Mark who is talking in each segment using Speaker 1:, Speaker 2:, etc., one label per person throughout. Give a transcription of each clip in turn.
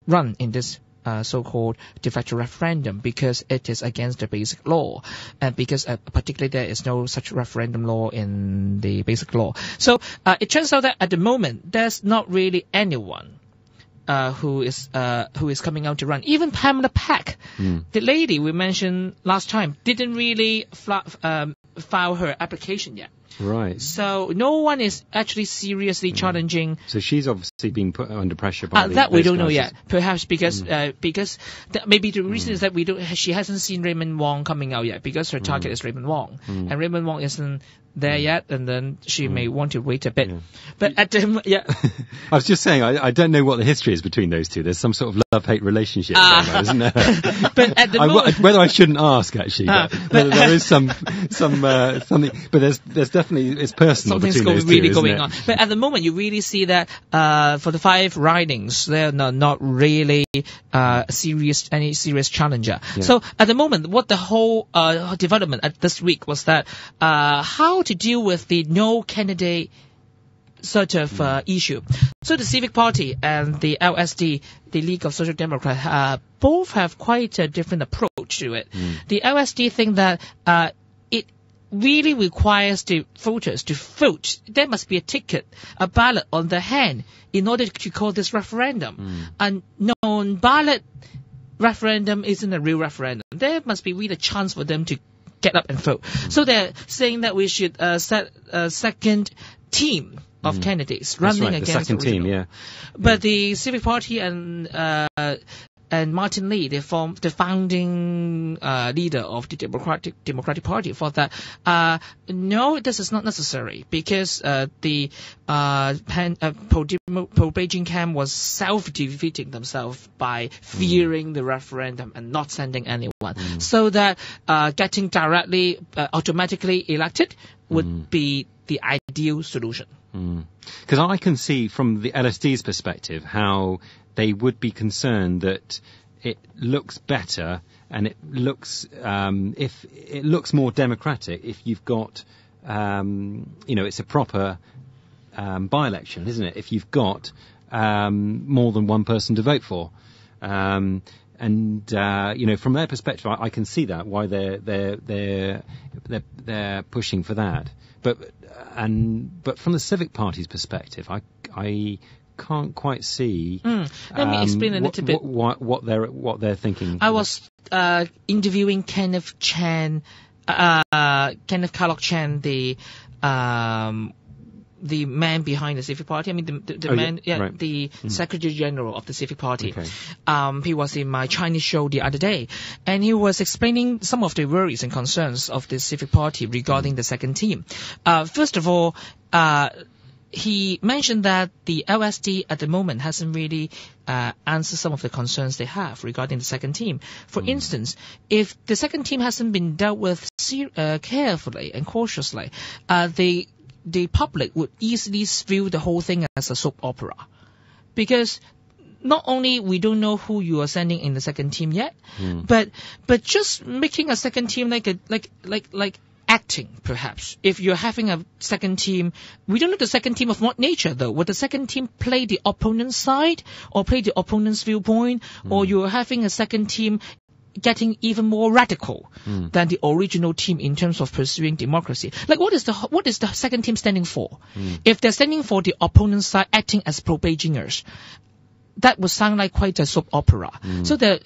Speaker 1: run in this so-called de facto referendum because it is against the basic law, and because particularly there is no such referendum law in the basic law. So it turns out that at the moment there's not really anyone who is coming out to run. Even Pamela Pack, the lady we mentioned last time, didn't really file her application yet.
Speaker 2: Right.
Speaker 1: So no one is actually seriously challenging.
Speaker 2: So she's obviously being put under pressure by
Speaker 1: that we don't know yet. Perhaps because maybe the reason is that she hasn't seen Raymond Wong coming out yet, because her target is Raymond Wong, and Raymond Wong isn't there yet, and then she may want to wait a bit. But at the
Speaker 2: I was just saying, I don't know what the history is between those two. There's some sort of love-hate relationship going on, isn't there?
Speaker 1: But at the moment,
Speaker 2: whether I shouldn't ask actually, but there is some something. But there's definitely, it's personal.
Speaker 1: Something's really going on. But at the moment, you really see that for the 5 ridings, they're not really any serious challenger.
Speaker 2: Yeah.
Speaker 1: So at the moment, what the whole development at this week was that how to deal with the no candidate sort of issue. So the Civic Party and the LSD, the League of Social Democrats, both have quite a different approach to it. The LSD think that it really requires the voters to vote. There must be a ticket, a ballot on their hand in order to call this referendum. A non-ballot referendum isn't a real referendum. There must be really a chance for them to get up and vote. So they're saying that we should set a second team of candidates running against
Speaker 2: the second team. Yeah.
Speaker 1: But the Civic Party and Martin Lee, the founding leader of the Democratic Party, thought that no, this is not necessary, because the pro-Beijing camp was self-defeating themselves by fearing the referendum and not sending anyone, so that getting directly automatically elected would be the ideal solution.
Speaker 2: Because I can see from the LSD's perspective how they would be concerned that it looks better and it looks if it looks more democratic if you've got it's a proper by-election, isn't it? If you've got more than one person to vote for, from their perspective, I can see that why they're pushing for that. But from the Civic Party's perspective, I can't quite see.
Speaker 1: Let me explain a little bit
Speaker 2: what they're thinking.
Speaker 1: I was interviewing Kenneth Carlock Chan, the man behind the Civic Party. I mean, the Secretary General of the Civic Party.
Speaker 2: Okay.
Speaker 1: He was in my Chinese show the other day, and he was explaining some of the worries and concerns of the Civic Party regarding the second team. First of all, he mentioned that the LSD at the moment hasn't really answered some of the concerns they have regarding the second team. For instance, if the second team hasn't been dealt with carefully and cautiously, the public would easily view the whole thing as a soap opera. Because not only we don't know who you are sending in the second team yet, but just making a second team like acting, perhaps. If you're having a second team, we don't know the second team of what nature, though. Would the second team play the opponent's side or play the opponent's viewpoint? Or you're having a second team getting even more radical than the original team in terms of pursuing democracy? Like, what is the second team standing for? If they're standing for the opponent's side, acting as pro-Beijingers, that would sound like quite a soap opera. So they're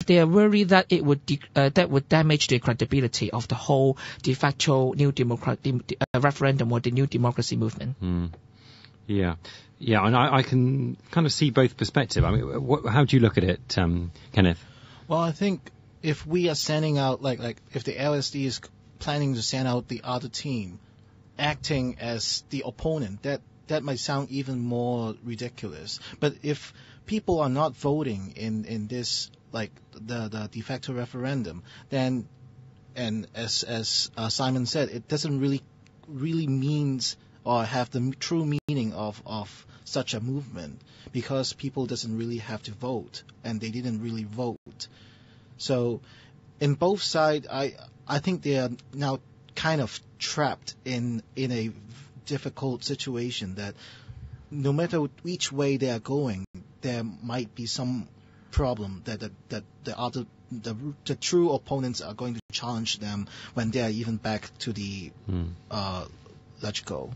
Speaker 1: they are worried that it would that would damage the credibility of the whole de facto new referendum or the new democracy movement.
Speaker 2: Yeah, and I can kind of see both perspectives. I mean, how do you look at it, Kenneth?
Speaker 3: Well, I think if we are sending out, like if the LSD is planning to send out the other team, acting as the opponent, that might sound even more ridiculous. But if people are not voting in this, like the de facto referendum, then, and as Simon said, it doesn't really means or have the true meaning of such a movement, because people doesn't really have to vote, and they didn't really vote. So in both sides, I think they are now kind of trapped in a difficult situation, that no matter which way they are going, there might be some problem that the true opponents are going to challenge them when they are even back to the let's go.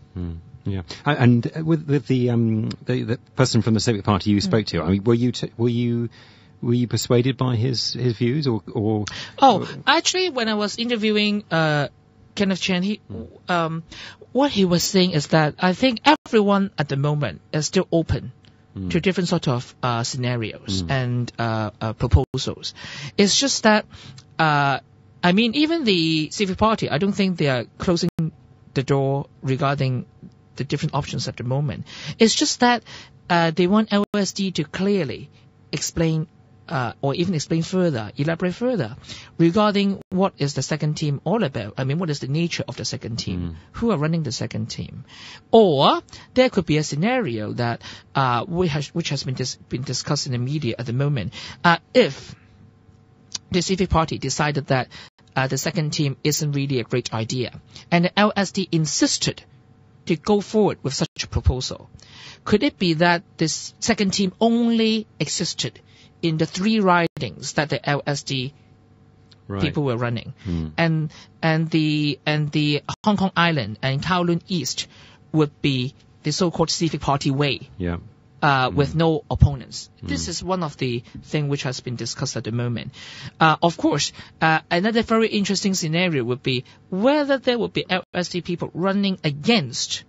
Speaker 2: Yeah, and with the person from the Civic Party you spoke to, I mean, were you persuaded by his views or?
Speaker 1: Oh, actually, when I was interviewing Kenneth Chan, what he was saying is that I think everyone at the moment is still open to different sort of scenarios and proposals. It's just that I mean, even the Civic Party, I don't think they are closing the door regarding the different options at the moment. It's just that they want LSD to clearly explain or even explain further, elaborate further regarding what is the second team all about. I mean, what is the nature of the second team? Who are running the second team? Or there could be a scenario that which has been discussed in the media at the moment. If the Civic Party decided that the second team isn't really a great idea, and the LSD insisted to go forward with such a proposal, could it be that this second team only existed in the 3 ridings that the LSD people were running, and the Hong Kong Island and Kowloon East would be the so-called Civic Party way, with no opponents. This is one of the things which has been discussed at the moment. Of course, another very interesting scenario would be whether there would be LSD people running against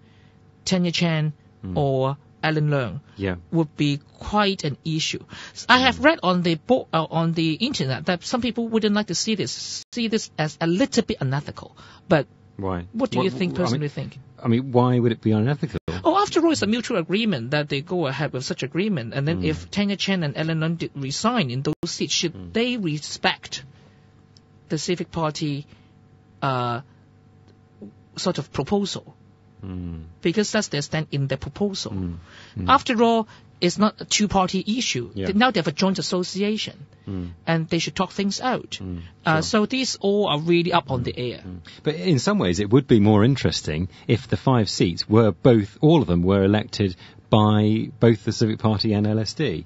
Speaker 1: Tanya Chan or Alan Leung would be quite an issue. I have read on the book, on the internet, that some people wouldn't like to see this as a little bit unethical. But
Speaker 2: why?
Speaker 1: What do you personally think?
Speaker 2: I mean, why would it be unethical?
Speaker 1: Oh, after all, it's a mutual agreement that they go ahead with such agreement. And then if Tanya Chen and Alan Leung did resign in those seats, should they respect the Civic Party sort of proposal? Because that's their stand in the proposal. After all, it's not a two-party issue. Now they have a joint association, and they should talk things out. So these all are really up on the air.
Speaker 2: But in some ways, it would be more interesting if the 5 seats were all of them were elected by both the Civic Party and LSD.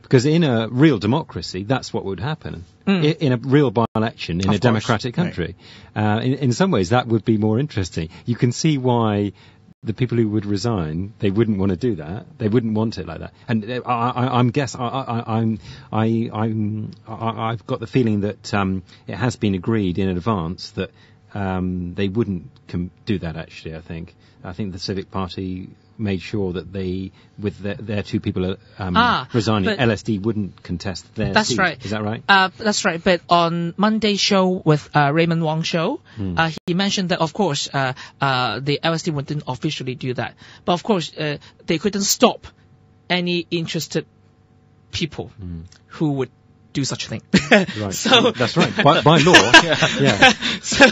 Speaker 2: Because in a real democracy, that's what would happen. In a real by-election, in a democratic country. In some ways, that would be more interesting. You can see why the people who would resign, they wouldn't want to do that. They wouldn't want it like that. And I've got the feeling that it has been agreed in advance that they wouldn't do that. Actually, I think the Civic Party made sure that they, with their 2 people resigning, LSD wouldn't contest their seat. Right. Is that right?
Speaker 1: That's right. But on Monday's show with Raymond Wong's show, he mentioned that, of course, the LSD wouldn't officially do that. But, of course, they couldn't stop any interested people who would do such a thing.
Speaker 2: Right.
Speaker 1: So
Speaker 2: that's right. By law.
Speaker 1: So,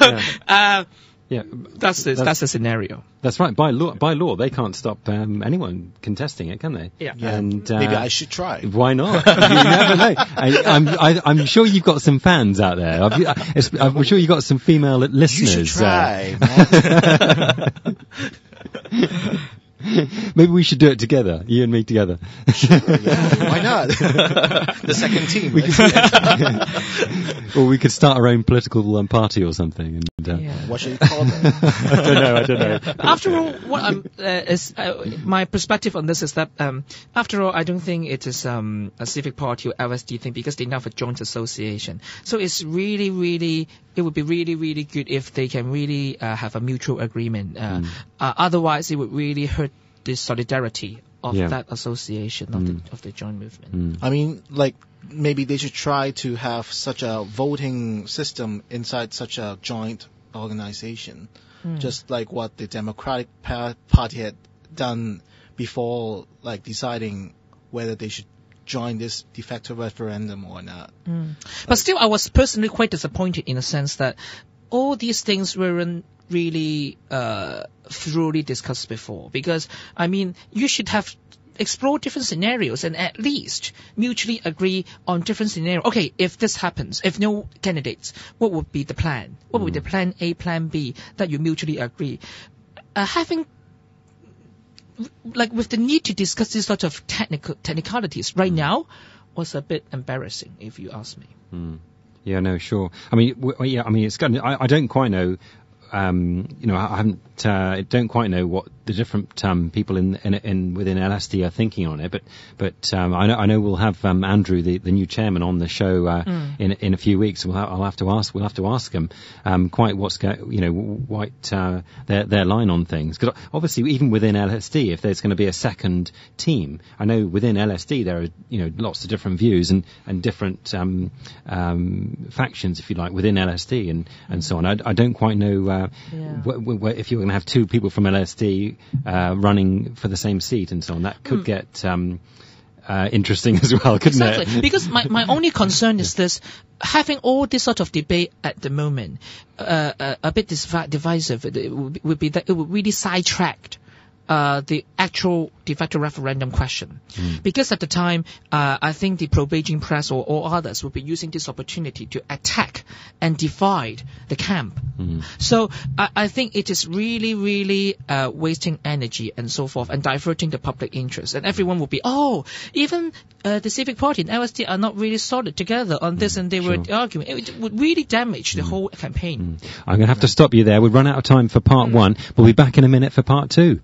Speaker 1: that's the scenario.
Speaker 2: That's right. By law, they can't stop anyone contesting it, can they?
Speaker 1: Yeah.
Speaker 3: And maybe I should try.
Speaker 2: Why not? You never know. I'm sure you've got some fans out there. I'm sure you've got some female listeners.
Speaker 3: You should try.
Speaker 2: Maybe we should do it together, you and me together.
Speaker 3: Sure, why not? The second team.
Speaker 2: Or we could start our own political party or something. And,
Speaker 3: What should you call them?
Speaker 2: I don't know.
Speaker 1: After all, what my perspective on this is that, after all, I don't think it is a Civic Party or LSD thing, because they now have a joint association. So it's really, it would be really good if they can really have a mutual agreement. Otherwise, it would really hurt the solidarity of that association, of the joint movement.
Speaker 3: I mean, maybe they should try to have such a voting system inside such a joint organization, just like what the Democratic Party had done before, deciding whether they should join this de facto referendum or not.
Speaker 1: But still, I was personally quite disappointed in a sense that all these things weren't really thoroughly discussed before, because I mean, you should have explored different scenarios and at least mutually agree on different scenarios. Okay, if this happens, if no candidates, what would be the plan? What would be the plan A, plan B that you mutually agree? Having like with the need to discuss this sort of technicalities right now was a bit embarrassing, if you ask me.
Speaker 2: Yeah, no, sure. I mean, it's good. I don't quite know. I haven't. Don't quite know what the different people within LSD are thinking on it, but I know we'll have Andrew, the new chairman, on the show in a few weeks. We'll have to ask him quite their line on things, because obviously even within LSD, if there's going to be a second team, I know within LSD there are lots of different views and different factions, if you like, within LSD and so on. I don't quite know if you're going to have two people from LSD running for the same seat and so on. That could get interesting as well, couldn't it?
Speaker 1: Because my only concern is this: having all this sort of debate at the moment, a bit divisive, it would be that it would really sidetrack the actual de facto referendum question. Because at the time, I think the pro-Beijing press or others will be using this opportunity to attack and divide the camp. So I think it is really, really wasting energy and so forth and diverting the public interest. And everyone will be, even the Civic Party and LSD are not really solid together on this, and they were arguing. It would really damage the whole campaign.
Speaker 2: I'm going to have to stop you there. We've run out of time for part one. We'll be back in a minute for part two.